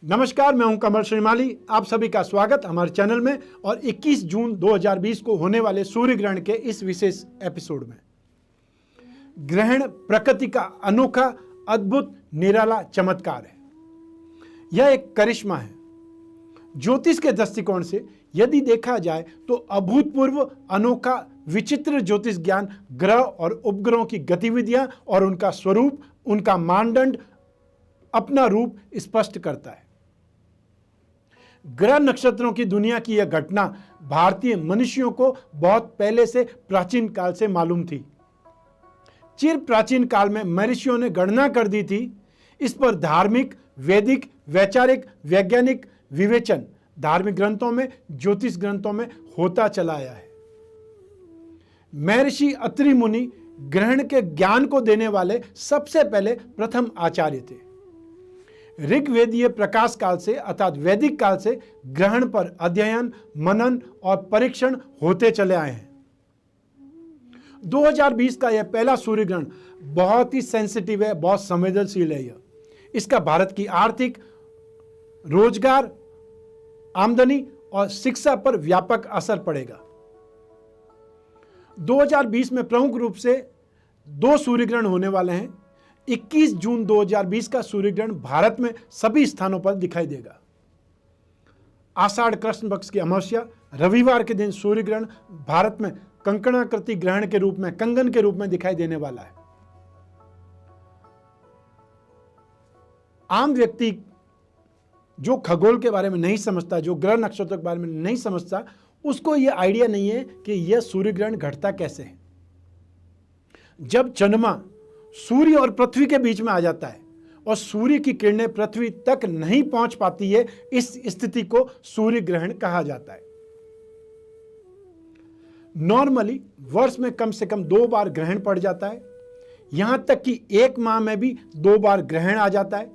नमस्कार, मैं हूं कमल श्रीमाली। आप सभी का स्वागत हमारे चैनल में और 21 जून 2020 को होने वाले सूर्य ग्रहण के इस विशेष एपिसोड में। ग्रहण प्रकृति का अनोखा, अद्भुत, निराला चमत्कार है। यह एक करिश्मा है। ज्योतिष के दृष्टिकोण से यदि देखा जाए तो अभूतपूर्व, अनोखा, विचित्र ज्योतिष ज्ञान ग्रह और उपग्रहों की गतिविधियां और उनका स्वरूप, उनका मानदंड, अपना रूप स्पष्ट करता है। ग्रह नक्षत्रों की दुनिया की यह घटना भारतीय मनुष्यों को बहुत पहले से प्राचीन काल से मालूम थी। चिर प्राचीन काल में महर्षियों ने गणना कर दी थी। इस पर धार्मिक, वैदिक, वैचारिक, वैज्ञानिक विवेचन धार्मिक ग्रंथों में, ज्योतिष ग्रंथों में होता चला आया है। महर्षि अत्रि मुनि ग्रहण के ज्ञान को देने वाले सबसे पहले प्रथम आचार्य थे। ऋग्वेदीय प्रकाश काल से अर्थात वैदिक काल से ग्रहण पर अध्ययन, मनन और परीक्षण होते चले आए हैं। 2020 का यह पहला सूर्य ग्रहण बहुत ही सेंसिटिव है, बहुत संवेदनशील है। इसका भारत की आर्थिक, रोजगार, आमदनी और शिक्षा पर व्यापक असर पड़ेगा। 2020 में प्रमुख रूप से 2 सूर्य ग्रहण होने वाले हैं। 21 जून 2020 का सूर्य ग्रहण भारत में सभी स्थानों पर दिखाई देगा। आषाढ़ कृष्ण पक्ष की अमावस्या रविवार के दिन सूर्य ग्रहण भारत में कंकणाकृति ग्रहण के रूप में, कंगन के रूप में दिखाई देने वाला है। आम व्यक्ति जो खगोल के बारे में नहीं समझता, जो ग्रह नक्षत्रों के बारे में नहीं समझता, उसको यह आइडिया नहीं है कि यह सूर्य ग्रहण घटता कैसे है। जब चंद्रमा सूर्य और पृथ्वी के बीच में आ जाता है और सूर्य की किरणें पृथ्वी तक नहीं पहुंच पाती है, इस स्थिति को सूर्य ग्रहण कहा जाता है। नॉर्मली वर्ष में कम से कम 2 बार ग्रहण पड़ जाता है। यहां तक कि एक माह में भी 2 बार ग्रहण आ जाता है।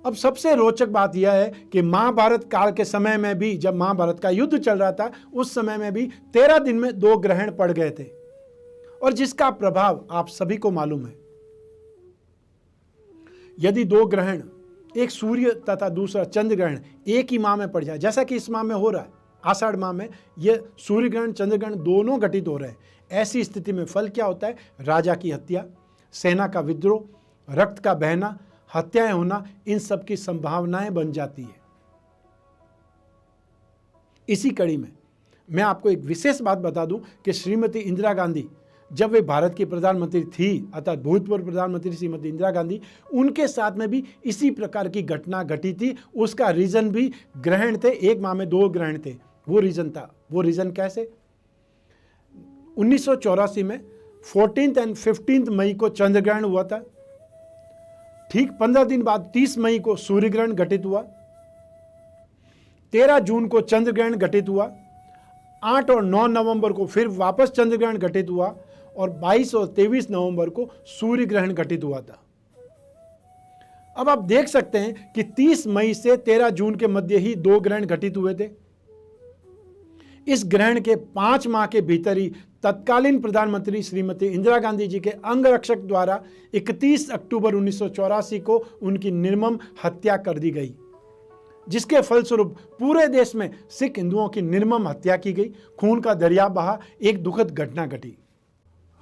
अब सबसे रोचक बात यह है कि महाभारत काल के समय में भी, जब महाभारत का युद्ध चल रहा था, उस समय में भी 13 दिन में 2 ग्रहण पड़ गए थे, और जिसका प्रभाव आप सभी को मालूम है। यदि 2 ग्रहण, एक सूर्य तथा दूसरा चंद्र ग्रहण एक ही माह में पड़ जाए, जैसा कि इस माह में हो रहा है, आषाढ़ माह में यह सूर्य ग्रहण, चंद्र ग्रहण दोनों घटित हो रहे हैं, ऐसी स्थिति में फल क्या होता है? राजा की हत्या, सेना का विद्रोह, रक्त का बहना, हत्याएं होना, इन सब की संभावनाएं बन जाती है। इसी कड़ी में मैं आपको एक विशेष बात बता दूं कि श्रीमती इंदिरा गांधी, जब वे भारत की प्रधानमंत्री थी, अर्थात भूतपूर्व प्रधानमंत्री श्रीमती इंदिरा गांधी, उनके साथ में भी इसी प्रकार की घटना घटी थी। उसका रीजन भी ग्रहण थे। एक माह में 2 ग्रहण थे। वो रीजन था। वो रीजन कैसे? 1984 में 14 और 15 मई को चंद्र ग्रहण हुआ था। ठीक 15 दिन बाद 30 मई को सूर्य ग्रहण घटित हुआ। 13 जून को चंद्र ग्रहण घटित हुआ। 8 और 9 नवंबर को फिर वापस चंद्र ग्रहण घटित हुआ और 22 और 23 नवंबर को सूर्य ग्रहण घटित हुआ था। अब आप देख सकते हैं कि 30 मई से 13 जून के मध्य ही 2 ग्रहण घटित हुए थे। इस ग्रहण के 5 माह के भीतर ही तत्कालीन प्रधानमंत्री श्रीमती इंदिरा गांधी जी के अंगरक्षक द्वारा 31 अक्टूबर 1984 को उनकी निर्मम हत्या कर दी गई, जिसके फलस्वरूप पूरे देश में सिख हिंदुओं की निर्मम हत्या की गई। खून का दरिया बहा। एक दुखद घटना घटी।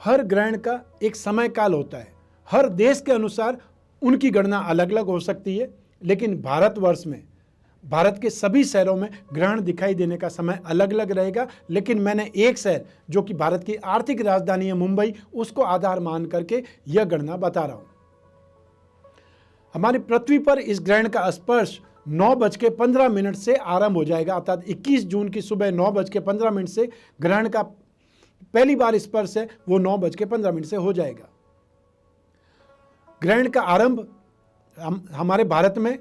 हर ग्रहण का एक समय काल होता है। हर देश के अनुसार उनकी गणना अलग अलग हो सकती है, लेकिन भारतवर्ष में, भारत के सभी शहरों में ग्रहण दिखाई देने का समय अलग अलग रहेगा। लेकिन मैंने एक शहर, जो कि भारत की आर्थिक राजधानी है मुंबई, उसको आधार मान करके यह गणना बता रहा हूं। हमारी पृथ्वी पर इस ग्रहण का स्पर्श 9:15 से आरंभ हो जाएगा, अर्थात 21 जून की सुबह 9:15 से ग्रहण का पहली बार स्पर्श है, वो 9:15 से हो जाएगा। ग्रहण का आरंभ हमारे भारत में,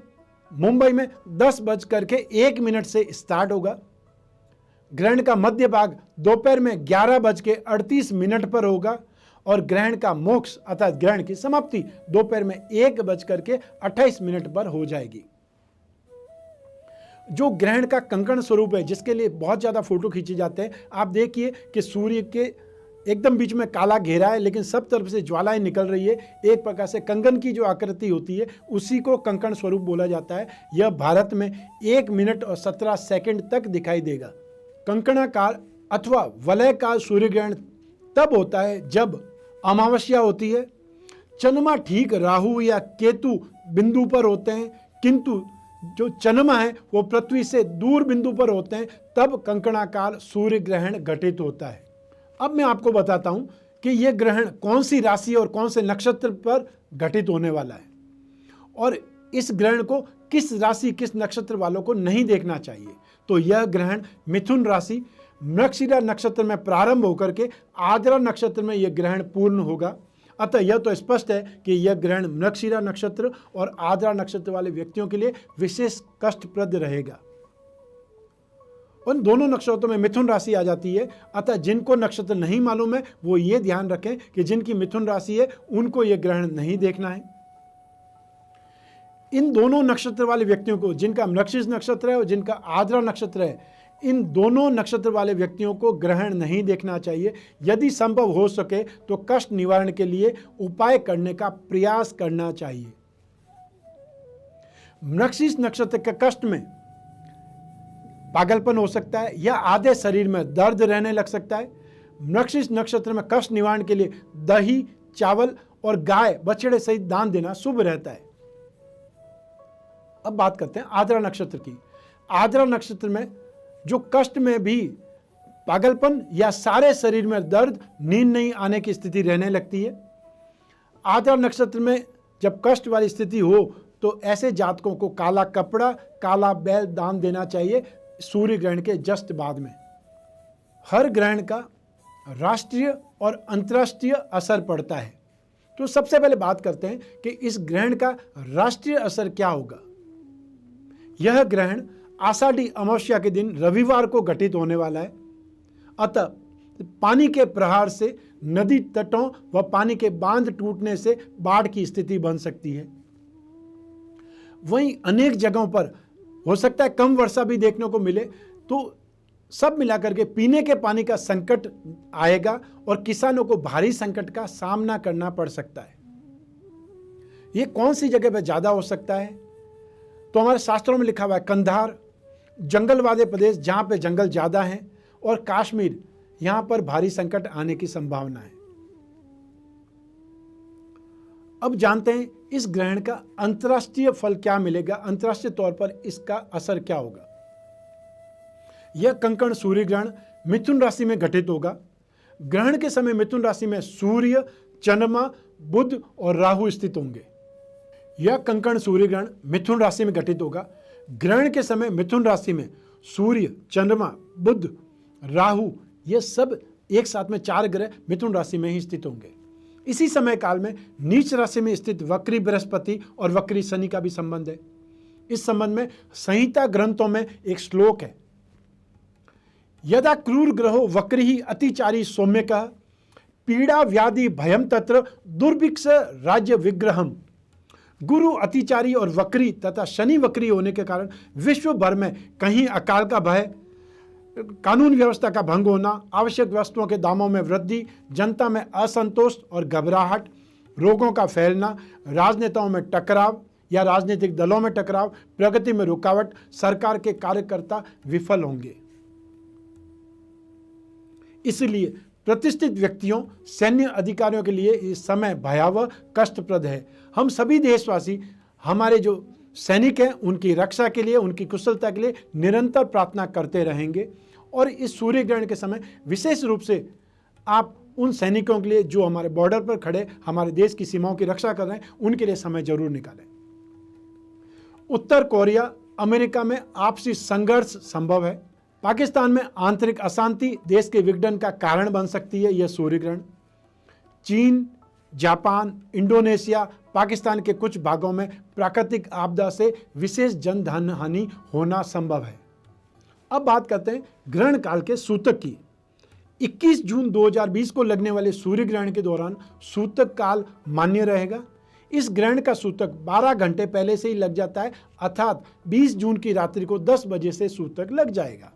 मुंबई में 10:01 से स्टार्ट होगा। ग्रहण का मध्य भाग दोपहर में 11:38 पर होगा और ग्रहण का मोक्ष अर्थात ग्रहण की समाप्ति दोपहर में 1:28 पर हो जाएगी। जो ग्रहण का कंकण स्वरूप है, जिसके लिए बहुत ज़्यादा फोटो खींचे जाते हैं, आप देखिए कि सूर्य के एकदम बीच में काला घेरा है, लेकिन सब तरफ से ज्वालाएं निकल रही है। एक प्रकार से कंगन की जो आकृति होती है उसी को कंकण स्वरूप बोला जाता है। यह भारत में 1 मिनट और 17 सेकंड तक दिखाई देगा। कंकणाकार अथवा वलयकार सूर्य ग्रहण तब होता है जब अमावस्या होती है, चंद्रमा ठीक राहु या केतु बिंदु पर होते हैं, किंतु जो चंद्रमा है वो पृथ्वी से दूर बिंदु पर होते हैं, तब कंकणाकार सूर्य ग्रहण घटित होता है। अब मैं आपको बताता हूं कि यह ग्रहण कौन सी राशि और कौन से नक्षत्र पर घटित होने वाला है, और इस ग्रहण को किस राशि किस नक्षत्र वालों को नहीं देखना चाहिए। तो यह ग्रहण मिथुन राशि मृगशिरा नक्षत्र में प्रारंभ होकर के आद्रा नक्षत्र में यह ग्रहण पूर्ण होगा। अतः यह तो स्पष्ट है कि यह ग्रहण मृगशिरा नक्षत्र और आद्रा नक्षत्र वाले व्यक्तियों के लिए विशेष कष्टप्रद रहेगा। उन दोनों नक्षत्रों में मिथुन राशि आ जाती है। अतः जिनको नक्षत्र नहीं मालूम है वो ये ध्यान रखें कि जिनकी मिथुन राशि है उनको यह ग्रहण नहीं देखना है। इन दोनों नक्षत्र वाले व्यक्तियों को, जिनका मृगशीर्ष नक्षत्र है और जिनका आद्रा नक्षत्र है, इन दोनों नक्षत्र वाले व्यक्तियों को ग्रहण नहीं देखना चाहिए। यदि संभव हो सके तो कष्ट निवारण के लिए उपाय करने का प्रयास करना चाहिए। मृगशीर्ष नक्षत्र के कष्ट में पागलपन हो सकता है या आधे शरीर में दर्द रहने लग सकता है। मृगशीर्ष नक्षत्र में कष्ट निवारण के लिए दही, चावल और गाय बछड़े सहित दान देना शुभ रहता है। अब बात करते हैं आद्रा नक्षत्र की। आद्रा नक्षत्र में जो कष्ट में भी पागलपन या सारे शरीर में दर्द, नींद नहीं आने की स्थिति रहने लगती है। आद्रा नक्षत्र में जब कष्ट वाली स्थिति हो तो ऐसे जातकों को काला कपड़ा, काला बैल दान देना चाहिए सूर्य ग्रहण के जस्ट बाद में। हर ग्रहण का राष्ट्रीय और अंतर्राष्ट्रीय असर पड़ता है। तो सबसे पहले बात करते हैं कि इस ग्रहण का राष्ट्रीय असर क्या होगा। यह ग्रहण आषाढ़ी अमावस्या के दिन रविवार को घटित होने वाला है। अतः पानी के प्रहार से नदी तटों व पानी के बांध टूटने से बाढ़ की स्थिति बन सकती है। वहीं अनेक जगहों पर हो सकता है कम वर्षा भी देखने को मिले, तो सब मिलाकर के पीने के पानी का संकट आएगा और किसानों को भारी संकट का सामना करना पड़ सकता है। ये कौन सी जगह पर ज्यादा हो सकता है? तो हमारे शास्त्रों में लिखा हुआ है कंधार, जंगल वाले प्रदेश जहां पे जंगल ज्यादा हैं, और कश्मीर, यहां पर भारी संकट आने की संभावना है। अब जानते हैं इस ग्रहण का अंतर्राष्ट्रीय फल क्या मिलेगा, अंतर्राष्ट्रीय तौर पर इसका असर क्या होगा। यह कंकण सूर्य ग्रहण मिथुन राशि में घटित होगा। ग्रहण के समय मिथुन राशि में सूर्य, चंद्रमा, बुध और राहु स्थित होंगे। यह कंकण सूर्य ग्रहण मिथुन राशि में घटित होगा। ग्रहण के समय मिथुन राशि में सूर्य, चंद्रमा, बुध, राहु, ये सब एक साथ में 4 ग्रह मिथुन राशि में ही स्थित होंगे। इसी समय काल में नीच राशि में स्थित वक्री बृहस्पति और वक्री शनि का भी संबंध है। इस संबंध में संहिता ग्रंथों में एक श्लोक है, यदा क्रूर ग्रहो वक्री ही अतिचारी सौम्यकः पीड़ा व्याधि भयम तत्र दुर्भिक्ष राज्य विग्रहम। गुरु अतिचारी और वक्री तथा शनि वक्री होने के कारण विश्व भर में कहीं अकाल का भय, कानून व्यवस्था का भंग होना, आवश्यक वस्तुओं के दामों में वृद्धि, जनता में असंतोष और घबराहट, रोगों का फैलना, राजनेताओं में टकराव या राजनीतिक दलों में टकराव, प्रगति में रुकावट, सरकार के कार्यकर्ता विफल होंगे। इसलिए प्रतिष्ठित व्यक्तियों, सैन्य अधिकारियों के लिए इस समय भयावह कष्टप्रद है। हम सभी देशवासी हमारे जो सैनिक हैं उनकी रक्षा के लिए, उनकी कुशलता के लिए निरंतर प्रार्थना करते रहेंगे। और इस सूर्य ग्रहण के समय विशेष रूप से आप उन सैनिकों के लिए जो हमारे बॉर्डर पर खड़े हमारे देश की सीमाओं की रक्षा कर रहे हैं, उनके लिए समय जरूर निकालें। उत्तर कोरिया, अमेरिका में आपसी संघर्ष संभव है। पाकिस्तान में आंतरिक अशांति देश के विघटन का कारण बन सकती है यह सूर्य ग्रहण। चीन, जापान, इंडोनेशिया, पाकिस्तान के कुछ भागों में प्राकृतिक आपदा से विशेष जनधन हानि होना संभव है। अब बात करते हैं ग्रहण काल के सूतक की। 21 जून 2020 को लगने वाले सूर्य ग्रहण के दौरान सूतक काल मान्य रहेगा। इस ग्रहण का सूतक 12 घंटे पहले से ही लग जाता है, अर्थात 20 जून की रात्रि को 10 बजे से सूतक लग जाएगा।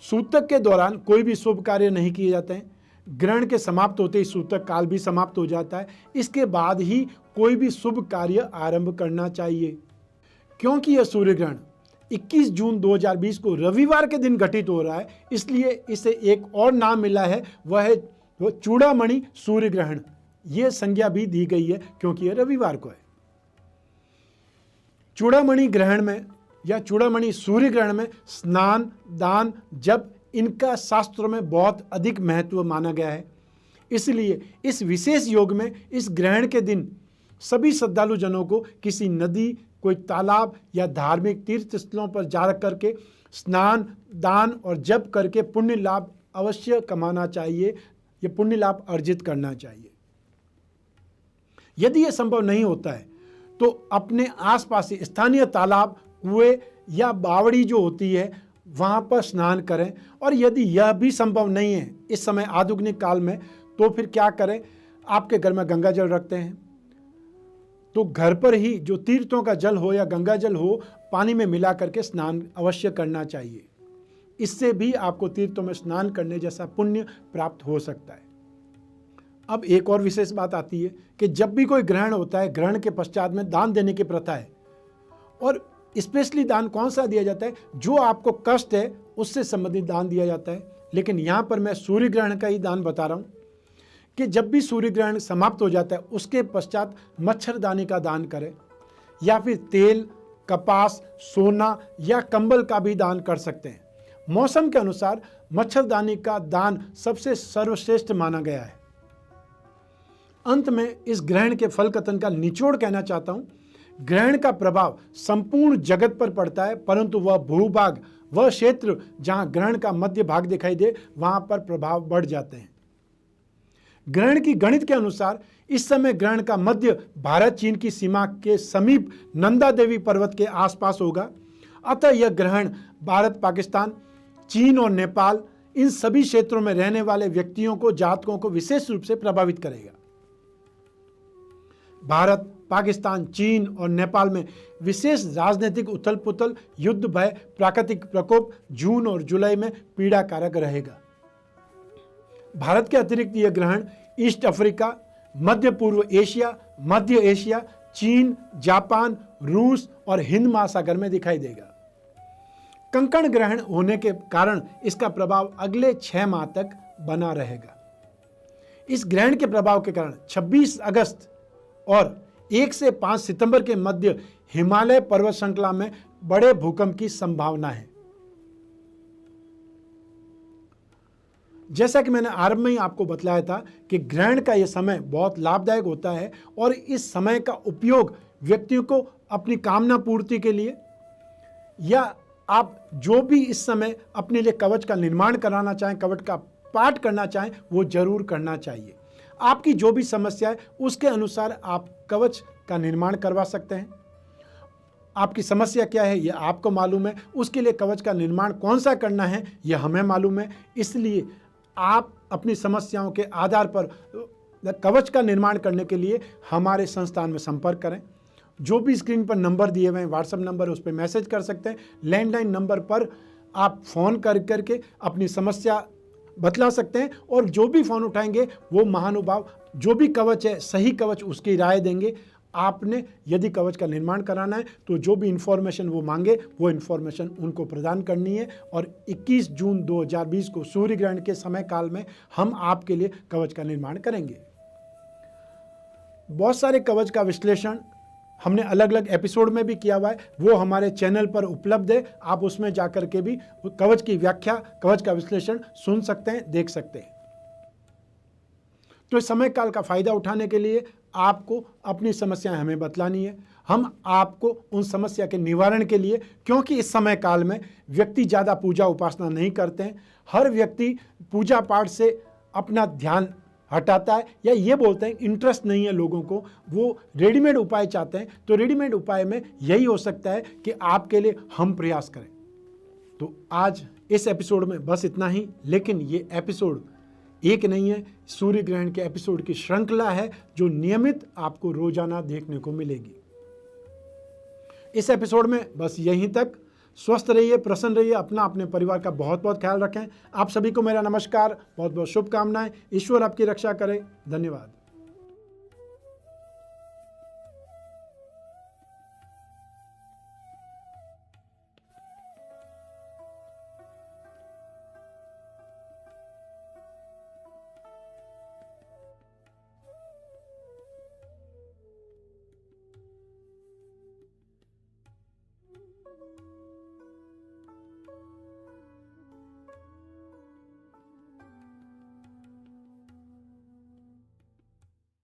सूतक के दौरान कोई भी शुभ कार्य नहीं किए जाते हैं। ग्रहण के समाप्त होते ही सूतक काल भी समाप्त हो जाता है। इसके बाद ही कोई भी शुभ कार्य आरंभ करना चाहिए। क्योंकि यह सूर्य ग्रहण 21 जून 2020 को रविवार के दिन घटित हो रहा है, इसलिए इसे एक और नाम मिला है, वह है चूड़ामणि सूर्य ग्रहण। यह संज्ञा भी दी गई है क्योंकि यह रविवार को है। चूड़ामणि ग्रहण में या चूड़ामणि सूर्य ग्रहण में स्नान, दान, जप, इनका शास्त्रों में बहुत अधिक महत्व माना गया है। इसलिए इस विशेष योग में इस ग्रहण के दिन सभी श्रद्धालु जनों को किसी नदी, कोई तालाब या धार्मिक तीर्थ स्थलों पर जा करके स्नान, दान और जप करके पुण्य लाभ अवश्य कमाना चाहिए, ये पुण्य लाभ अर्जित करना चाहिए। यदि यह संभव नहीं होता है तो अपने आसपास स्थानीय तालाब, कुएं या बावड़ी जो होती है वहाँ पर स्नान करें। और यदि यह भी संभव नहीं है इस समय आधुनिक काल में, तो फिर क्या करें, आपके घर में गंगा जल रखते हैं तो घर पर ही जो तीर्थों का जल हो या गंगा जल हो, पानी में मिला करके स्नान अवश्य करना चाहिए। इससे भी आपको तीर्थों में स्नान करने जैसा पुण्य प्राप्त हो सकता है। अब एक और विशेष बात आती है कि जब भी कोई ग्रहण होता है, ग्रहण के पश्चात में दान देने की प्रथा है। और स्पेशली दान कौन सा दिया जाता है, जो आपको कष्ट है उससे संबंधित दान दिया जाता है। लेकिन यहाँ पर मैं सूर्य ग्रहण का ही दान बता रहा हूँ कि जब भी सूर्य ग्रहण समाप्त हो जाता है उसके पश्चात मच्छरदानी का दान करें, या फिर तेल, कपास, सोना या कंबल का भी दान कर सकते हैं। मौसम के अनुसार मच्छरदानी का दान सबसे सर्वश्रेष्ठ माना गया है। अंत में इस ग्रहण के फल कथन का निचोड़ कहना चाहता हूं। ग्रहण का प्रभाव संपूर्ण जगत पर पड़ता है, परंतु वह भूभाग, वह क्षेत्र जहां ग्रहण का मध्य भाग दिखाई दे, वहां पर प्रभाव बढ़ जाते हैं। ग्रहण की गणित के अनुसार इस समय ग्रहण का मध्य भारत चीन की सीमा के समीप नंदा देवी पर्वत के आसपास होगा। अतः यह ग्रहण भारत, पाकिस्तान, चीन और नेपाल, इन सभी क्षेत्रों में रहने वाले व्यक्तियों को, जातकों को विशेष रूप से प्रभावित करेगा। भारत, पाकिस्तान, चीन और नेपाल में विशेष राजनीतिक उथल पुथल, युद्ध भय, प्राकृतिक प्रकोप जून और जुलाई में पीड़ा कारक रहेगा। भारत के अतिरिक्त यह ग्रहण ईस्ट अफ्रीका, मध्य पूर्व एशिया, मध्य एशिया, चीन, जापान, रूस और हिंद महासागर में दिखाई देगा। कंकण ग्रहण होने के कारण इसका प्रभाव अगले 6 माह तक बना रहेगा। इस ग्रहण के प्रभाव के कारण 26 अगस्त और 1 से 5 सितंबर के मध्य हिमालय पर्वत श्रृंखला में बड़े भूकंप की संभावना है। जैसा कि मैंने आरंभ में ही आपको बताया था कि ग्रहण का यह समय बहुत लाभदायक होता है और इस समय का उपयोग व्यक्तियों को अपनी कामना पूर्ति के लिए, या आप जो भी इस समय अपने लिए कवच का निर्माण कराना चाहें, कवच का पाठ करना चाहें, वो जरूर करना चाहिए। आपकी जो भी समस्या है उसके अनुसार आप कवच का निर्माण करवा सकते हैं। आपकी समस्या क्या है ये आपको मालूम है, उसके लिए कवच का निर्माण कौन सा करना है ये हमें मालूम है। इसलिए आप अपनी समस्याओं के आधार पर कवच का निर्माण करने के लिए हमारे संस्थान में संपर्क करें। जो भी स्क्रीन पर नंबर दिए हुए हैं, व्हाट्सएप नंबर, उस पर मैसेज कर सकते हैं। लैंडलाइन नंबर पर आप फ़ोन करके अपनी समस्या बतला सकते हैं और जो भी फ़ोन उठाएंगे वो महानुभाव जो भी कवच है, सही कवच, उसकी राय देंगे। आपने यदि कवच का निर्माण कराना है तो जो भी इन्फॉर्मेशन वो मांगे वो इन्फॉर्मेशन उनको प्रदान करनी है। और 21 जून 2020 को सूर्य ग्रहण के समय काल में हम आपके लिए कवच का निर्माण करेंगे। बहुत सारे कवच का विश्लेषण हमने अलग अलग एपिसोड में भी किया हुआ है, वो हमारे चैनल पर उपलब्ध है। आप उसमें जाकर के भी कवच की व्याख्या, कवच का विश्लेषण सुन सकते हैं, देख सकते हैं। तो इस समय काल का फायदा उठाने के लिए आपको अपनी समस्याएं हमें बतलानी है। हम आपको उन समस्या के निवारण के लिए, क्योंकि इस समय काल में व्यक्ति ज़्यादा पूजा उपासना नहीं करते हैं, हर व्यक्ति पूजा पाठ से अपना ध्यान हटाता है, या ये बोलते हैं इंटरेस्ट नहीं है लोगों को, वो रेडीमेड उपाय चाहते हैं। तो रेडीमेड उपाय में यही हो सकता है कि आपके लिए हम प्रयास करें। तो आज इस एपिसोड में बस इतना ही, लेकिन ये एपिसोड एक नहीं है, सूर्य ग्रहण के एपिसोड की श्रृंखला है जो नियमित आपको रोजाना देखने को मिलेगी। इस एपिसोड में बस यहीं तक। स्वस्थ रहिए, प्रसन्न रहिए, अपना अपने परिवार का बहुत बहुत ख्याल रखें। आप सभी को मेरा नमस्कार, बहुत बहुत शुभकामनाएं। ईश्वर आपकी रक्षा करे। धन्यवाद।